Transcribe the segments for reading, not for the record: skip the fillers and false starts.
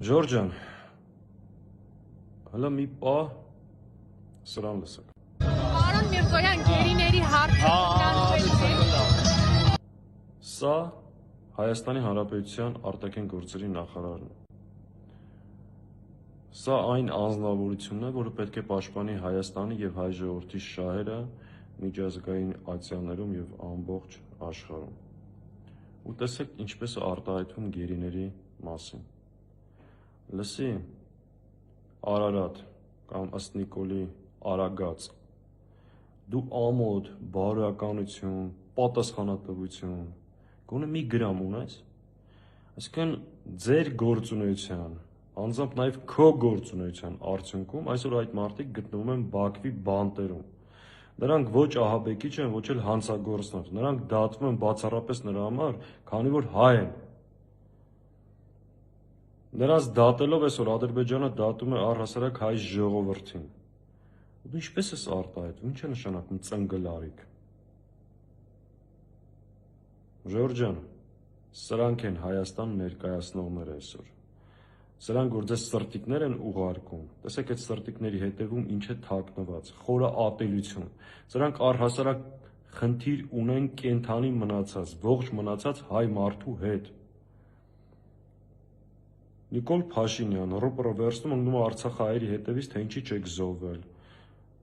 Ժորժան, հələ մի պահ սրան լսեք։ Պարոն Միրզոյան, գերիների հարցը Սա Հայաստանի Հանրապետության արտաքին գործերի նախարարն է։ Սա այն անձնավորությունն է, որը պետք է պաշտպանի Հայաստանի եւ հայ ժողովրդի շահերը միջազգային ատյաններում եւ ամբողջ աշխարհում։ Ու տեսեք ինչպես է արտահայտվում գերիների մասին։ Լսի Արարատ կամ ըստ Նիկոլի Արագած, դու ամոթ, բարոյականություն, պատասխանատվություն, գոնե մի գրամ ունես, այսինքն ձեր գործունեության, անձամբ նաև քո գործունեության արդյունքում այսօր այդ մարդիկ գտնվում են Բաքվի բանտերում։ Նրանք ոչ ահաբեկիչ են, ոչ էլ հանցագործներ, նրանք դատվում են բացառապես նրա համար, քանի որ հայ են։ Նրանց դատելով այսօր Ադրբեջանը դատում է առհասարակ հայ ժողովրդին։ Դու ինչպես ես արտահայտվում, ինչ է նշանակում ծնգլարիք։ Ժորժան, սրանք են Հայաստան ներկայացնողները այսօր։ Սրանք որ ձեզ սրտիկներ են ուղարկում, տեսեք այդ սրտիկների հետևում ինչ է թաքնված, խորը ատելություն։ Սրանք առհասարակ խնդիր ունեն կենթանի մնացած, ողջ մնացած հայ մարդու հետ։ Նիկոլ Փաշինյան, ռոպը վերցնում ընկնում Արցախահայերի հետևից, թե ինչի չեք զոհվել։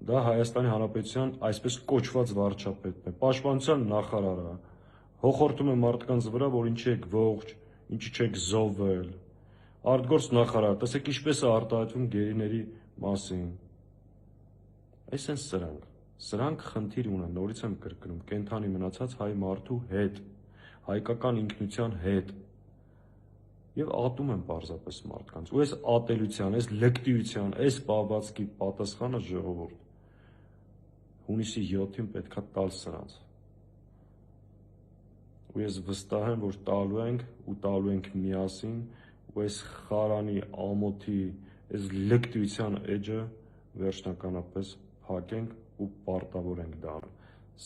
Դա Հայաստանի Հանրապետության այսպես կոչված վարչապետն է, պաշտպանության նախարարը, հոխորտում է մարդկանց վրա, որ ինչի եք ողջ, ինչի չեք զոհվել։ Արտգործ նախարար, տեսեք ինչպես է արտահայտվում գերիների մասին։ Այս են սրանք խնդիր ունեն, նորից եմ կրկնում, կենթանի մնացած հայ մարդու հետ, հայկական ինքնության հետ։ Եվ ատում են պարզապես մարդկանց։ Ու այս ատելության, այս լկտիության, այս պահվածքի պատասխանը ժողովուրդ հունիսի 7-ին պետքա տալ սրանց։ Ու ես վստահ եմ, որ տալու ենք միասին, ու այս խարանի ամոթի, այս լկտիության էջը վերջնականապես փակենք ու պարտավոր ենք դա անել։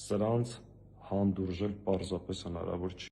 Սրանց հանդուրժել պարզապես հնարավոր չի։